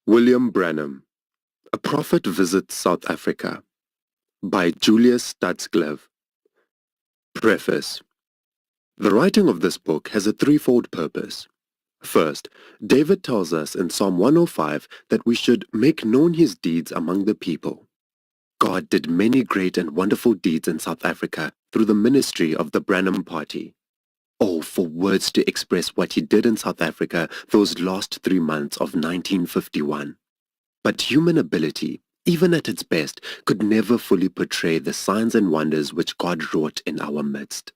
William Branham, A Prophet Visits South Africa, by Julius Stadscleve. Preface. The writing of this book has a threefold purpose. First, David tells us in Psalm 105 that we should make known his deeds among the people. God did many great and wonderful deeds in South Africa through the ministry of the Branham Party. Oh, for words to express what he did in South Africa those last 3 months of 1951. But human ability, even at its best, could never fully portray the signs and wonders which God wrought in our midst.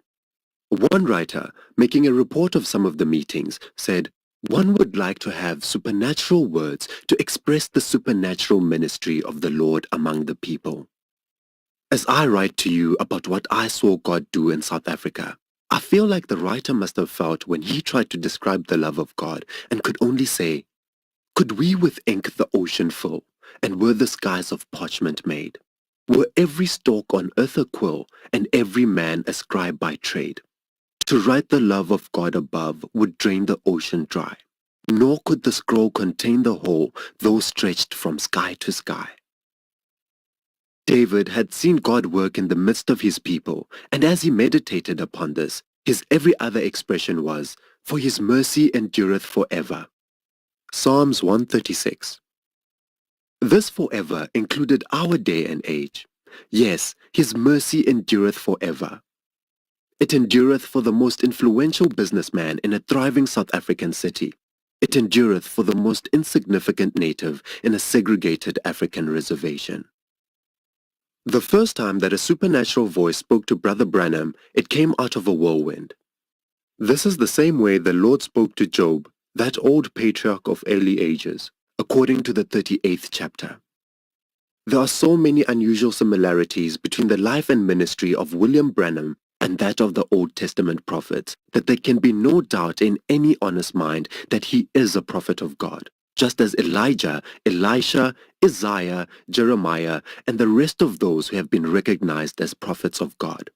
One writer, making a report of some of the meetings, said, "One would like to have supernatural words to express the supernatural ministry of the Lord among the people." As I write to you about what I saw God do in South Africa, I feel like the writer must have felt when he tried to describe the love of God and could only say, "Could we with ink the ocean fill, and were the skies of parchment made? Were every stalk on earth a quill, and every man a scribe by trade? To write the love of God above would drain the ocean dry, nor could the scroll contain the whole, though stretched from sky to sky." David had seen God work in the midst of his people, and as he meditated upon this, his every other expression was, "For his mercy endureth forever." Psalms 136. This forever included our day and age. Yes, his mercy endureth forever. It endureth for the most influential businessman in a thriving South African city. It endureth for the most insignificant native in a segregated African reservation. The first time that a supernatural voice spoke to Brother Branham, it came out of a whirlwind. This is the same way the Lord spoke to Job, that old patriarch of early ages, according to the 38th chapter. There are so many unusual similarities between the life and ministry of William Branham and that of the Old Testament prophets that there can be no doubt in any honest mind that he is a prophet of God, just as Elijah, Elisha, Isaiah, Jeremiah, and the rest of those who have been recognized as prophets of God.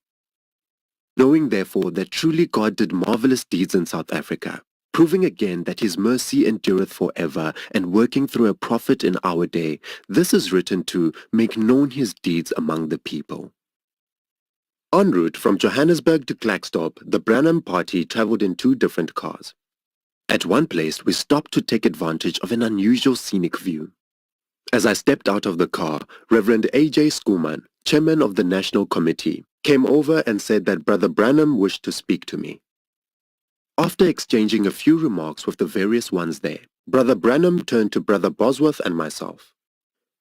Knowing therefore that truly God did marvelous deeds in South Africa, proving again that his mercy endureth forever, and working through a prophet in our day, this is written to make known his deeds among the people. En route from Johannesburg to Klerksdorp, the Branham party traveled in 2 different cars. At one place, we stopped to take advantage of an unusual scenic view. As I stepped out of the car, Reverend A.J. Schoeman, chairman of the National Committee, came over and said that Brother Branham wished to speak to me. After exchanging a few remarks with the various ones there, Brother Branham turned to Brother Bosworth and myself.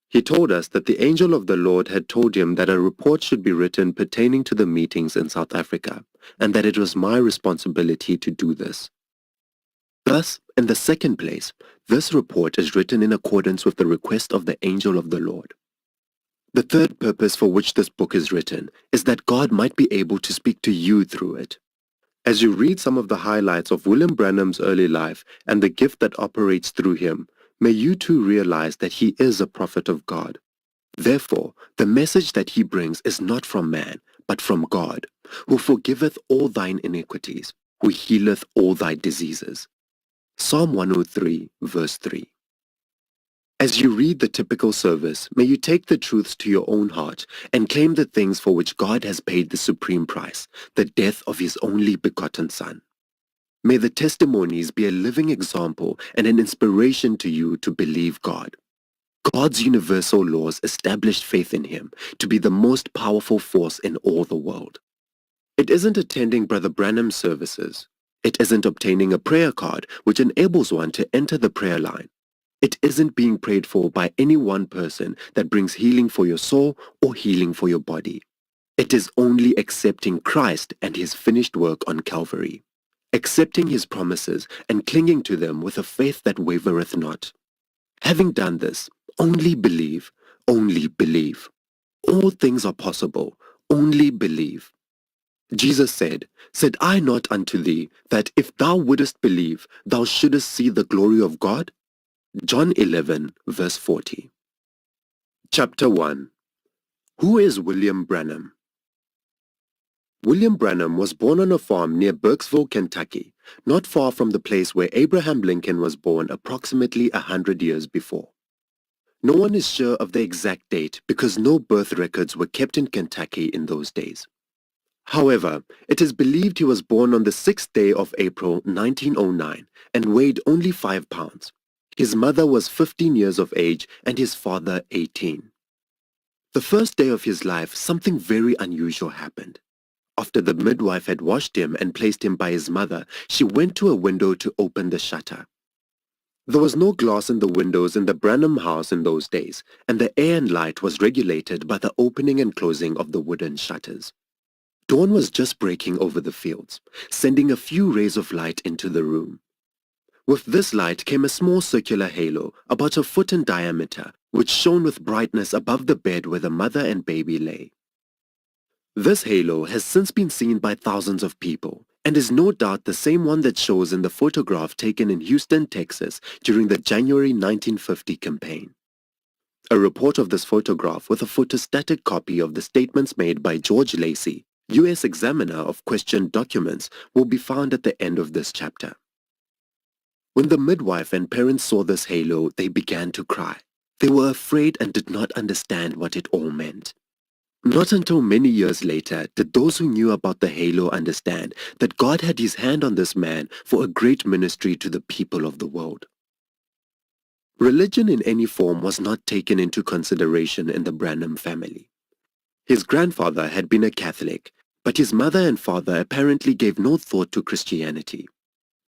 He told us that the angel of the Lord had told him that a report should be written pertaining to the meetings in South Africa, and that it was my responsibility to do this. Thus, in the second place, this report is written in accordance with the request of the angel of the Lord. The third purpose for which this book is written is that God might be able to speak to you through it. As you read some of the highlights of William Branham's early life and the gift that operates through him, may you too realize that he is a prophet of God. Therefore, the message that he brings is not from man, but from God, who forgiveth all thine iniquities, who healeth all thy diseases. Psalm 103, verse 3. As you read the typical service, may you take the truths to your own heart and claim the things for which God has paid the supreme price, the death of his only begotten Son. May the testimonies be a living example and an inspiration to you to believe God. God's universal laws established faith in him to be the most powerful force in all the world. It isn't attending Brother Branham's services. It isn't obtaining a prayer card which enables one to enter the prayer line. It isn't being prayed for by any one person that brings healing for your soul or healing for your body. It is only accepting Christ and his finished work on Calvary, accepting his promises and clinging to them with a faith that wavereth not. Having done this, only believe, only believe. All things are possible, only believe. Jesus said I not unto thee, that if thou wouldest believe, thou shouldest see the glory of God? John 11, verse 40. Chapter 1. Who is William Branham? William Branham was born on a farm near Burkesville, Kentucky, not far from the place where Abraham Lincoln was born approximately 100 years before. No one is sure of the exact date because no birth records were kept in Kentucky in those days. However, it is believed he was born on the 6th day of April 1909 and weighed only 5 pounds. His mother was 15 years of age and his father 18. The first day of his life, something very unusual happened. After the midwife had washed him and placed him by his mother, she went to a window to open the shutter. There was no glass in the windows in the Branham house in those days, and the air and light was regulated by the opening and closing of the wooden shutters. Dawn was just breaking over the fields, sending a few rays of light into the room. With this light came a small circular halo, about a foot in diameter, which shone with brightness above the bed where the mother and baby lay. This halo has since been seen by thousands of people, and is no doubt the same one that shows in the photograph taken in Houston, Texas during the January 1950 campaign. A report of this photograph with a photostatic copy of the statements made by George Lacey, U.S. Examiner of questioned documents, will be found at the end of this chapter. When the midwife and parents saw this halo, they began to cry. They were afraid and did not understand what it all meant. Not until many years later did those who knew about the halo understand that God had his hand on this man for a great ministry to the people of the world. Religion in any form was not taken into consideration in the Branham family. His grandfather had been a Catholic, but his mother and father apparently gave no thought to Christianity.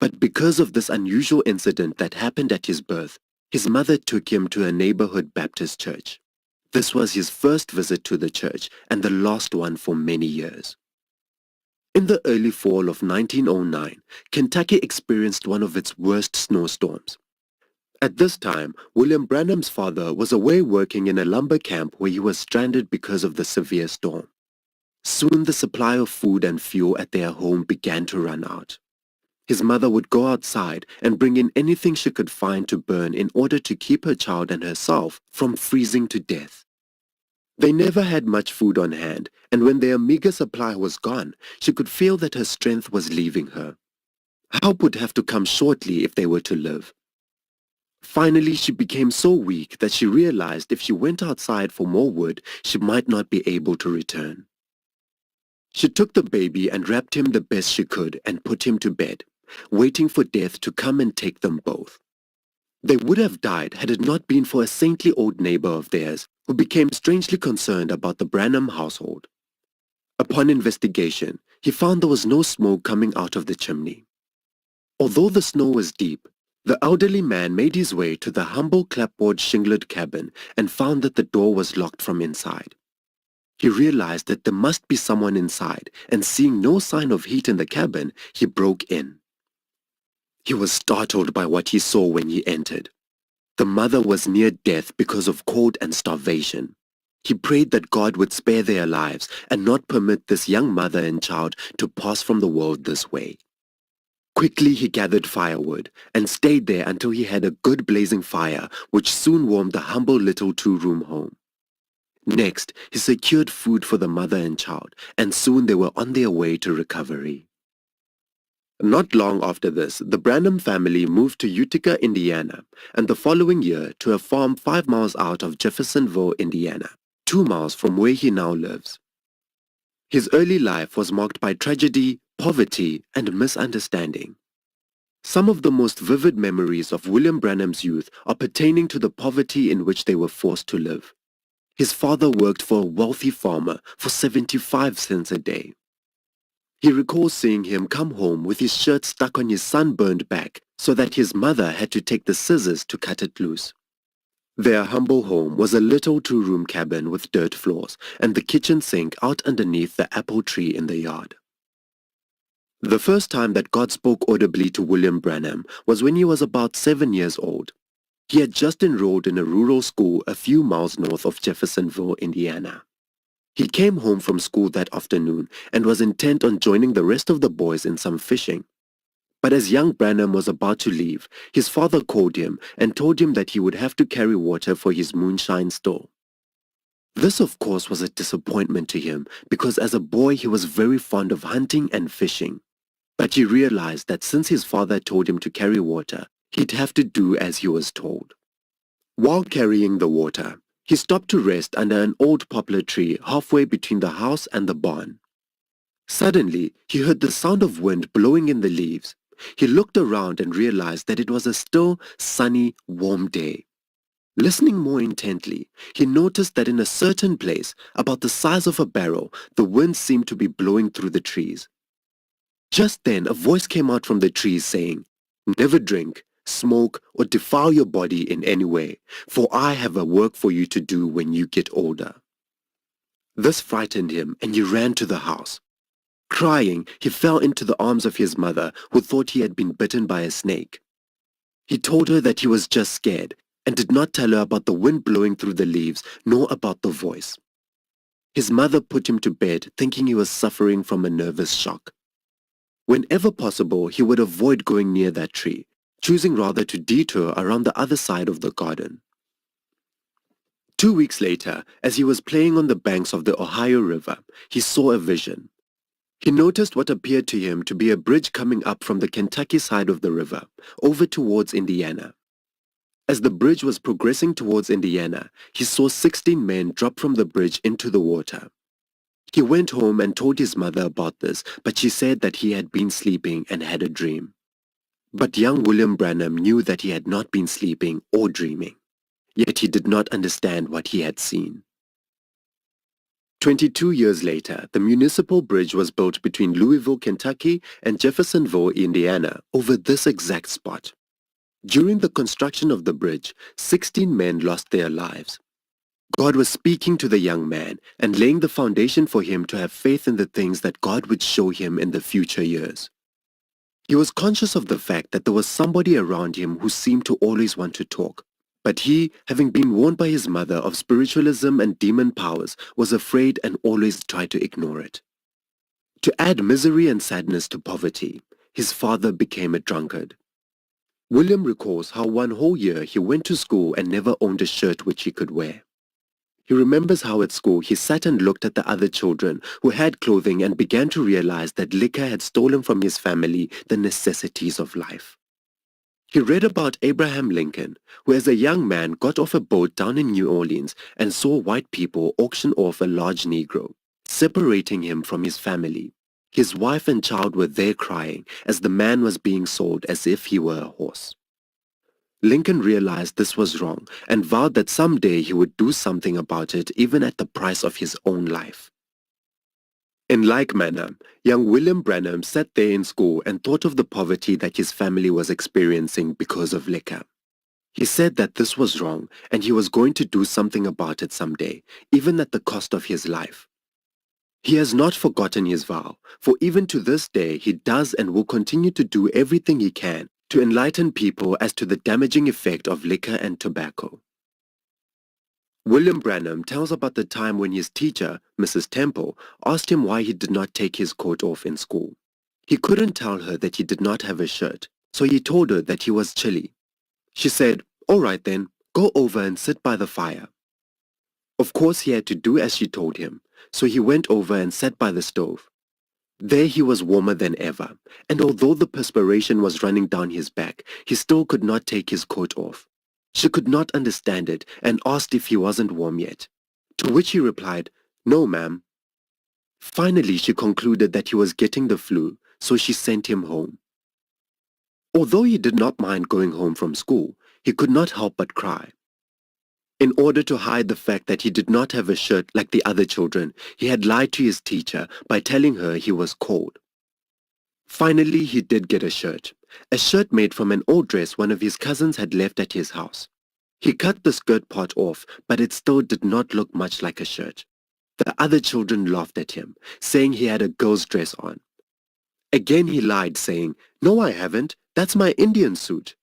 But because of this unusual incident that happened at his birth, his mother took him to a neighborhood Baptist church. This was his first visit to the church and the last one for many years. In the early fall of 1909, Kentucky experienced one of its worst snowstorms. At this time, William Branham's father was away working in a lumber camp where he was stranded because of the severe storm. Soon the supply of food and fuel at their home began to run out. His mother would go outside and bring in anything she could find to burn in order to keep her child and herself from freezing to death. They never had much food on hand, and when their meager supply was gone, she could feel that her strength was leaving her. Help would have to come shortly if they were to live. Finally, she became so weak that she realized if she went outside for more wood, she might not be able to return. She took the baby and wrapped him the best she could and put him to bed, waiting for death to come and take them both. They would have died had it not been for a saintly old neighbor of theirs who became strangely concerned about the Branham household. Upon investigation, he found there was no smoke coming out of the chimney. Although the snow was deep, the elderly man made his way to the humble clapboard shinglet cabin and found that the door was locked from inside. He realized that there must be someone inside, and seeing no sign of heat in the cabin, he broke in. He was startled by what he saw when he entered. The mother was near death because of cold and starvation. He prayed that God would spare their lives and not permit this young mother and child to pass from the world this way. Quickly he gathered firewood and stayed there until he had a good blazing fire, which soon warmed the humble little two-room home. Next, he secured food for the mother and child, and soon they were on their way to recovery. Not long after this, the Branham family moved to Utica, Indiana, and the following year to a farm 5 miles out of Jeffersonville, Indiana, 2 miles from where he now lives. His early life was marked by tragedy, poverty, and misunderstanding. Some of the most vivid memories of William Branham's youth are pertaining to the poverty in which they were forced to live. His father worked for a wealthy farmer for 75 cents a day. He recalls seeing him come home with his shirt stuck on his sunburned back so that his mother had to take the scissors to cut it loose. Their humble home was a little two-room cabin with dirt floors and the kitchen sink out underneath the apple tree in the yard. The first time that God spoke audibly to William Branham was when he was about 7 years old. He had just enrolled in a rural school a few miles north of Jeffersonville, Indiana. He came home from school that afternoon and was intent on joining the rest of the boys in some fishing. But as young Branham was about to leave, his father called him and told him that he would have to carry water for his moonshine store. This, of course, was a disappointment to him because as a boy he was very fond of hunting and fishing. But he realized that since his father told him to carry water, he'd have to do as he was told. While carrying the water, he stopped to rest under an old poplar tree halfway between the house and the barn. Suddenly, he heard the sound of wind blowing in the leaves. He looked around and realized that it was a still, sunny, warm day. Listening more intently, he noticed that in a certain place, about the size of a barrel, the wind seemed to be blowing through the trees. Just then, a voice came out from the trees saying, "Never drink, smoke, or defile your body in any way, for I have a work for you to do when you get older." This frightened him, and he ran to the house. Crying, he fell into the arms of his mother, who thought he had been bitten by a snake. He told her that he was just scared, and did not tell her about the wind blowing through the leaves, nor about the voice. His mother put him to bed, thinking he was suffering from a nervous shock. Whenever possible, he would avoid going near that tree, choosing rather to detour around the other side of the garden. 2 weeks later, as he was playing on the banks of the Ohio River, he saw a vision. He noticed what appeared to him to be a bridge coming up from the Kentucky side of the river, over towards Indiana. As the bridge was progressing towards Indiana, he saw 16 men drop from the bridge into the water. He went home and told his mother about this, but she said that he had been sleeping and had a dream. But young William Branham knew that he had not been sleeping or dreaming, yet he did not understand what he had seen. 22 years later, the municipal bridge was built between Louisville, Kentucky and Jeffersonville, Indiana, over this exact spot. During the construction of the bridge, 16 men lost their lives. God was speaking to the young man and laying the foundation for him to have faith in the things that God would show him in the future years. He was conscious of the fact that there was somebody around him who seemed to always want to talk, but he, having been warned by his mother of spiritualism and demon powers, was afraid and always tried to ignore it. To add misery and sadness to poverty, his father became a drunkard. William recalls how one whole year he went to school and never owned a shirt which he could wear. He remembers how at school he sat and looked at the other children who had clothing and began to realize that liquor had stolen from his family the necessities of life. He read about Abraham Lincoln, who as a young man got off a boat down in New Orleans and saw white people auction off a large Negro, separating him from his family. His wife and child were there crying as the man was being sold as if he were a horse. Lincoln realized this was wrong and vowed that someday he would do something about it even at the price of his own life. In like manner, young William Branham sat there in school and thought of the poverty that his family was experiencing because of liquor. He said that this was wrong and he was going to do something about it someday, even at the cost of his life. He has not forgotten his vow, for even to this day he does and will continue to do everything he can to enlighten people as to the damaging effect of liquor and tobacco. William Branham tells about the time when his teacher, Mrs. Temple, asked him why he did not take his coat off in school. He couldn't tell her that he did not have a shirt, so he told her that he was chilly. She said, "All right then, go over and sit by the fire." Of course he had to do as she told him, so he went over and sat by the stove. There he was warmer than ever, and although the perspiration was running down his back, he still could not take his coat off. She could not understand it and asked if he wasn't warm yet, to which he replied, "No, ma'am." Finally, she concluded that he was getting the flu, so she sent him home. Although he did not mind going home from school, he could not help but cry. In order to hide the fact that he did not have a shirt like the other children, he had lied to his teacher by telling her he was cold. Finally, he did get a shirt made from an old dress one of his cousins had left at his house. He cut the skirt part off, but it still did not look much like a shirt. The other children laughed at him, saying he had a girl's dress on. Again he lied, saying, "No, I haven't. That's my Indian suit."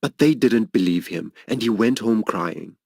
But they didn't believe him, and he went home crying.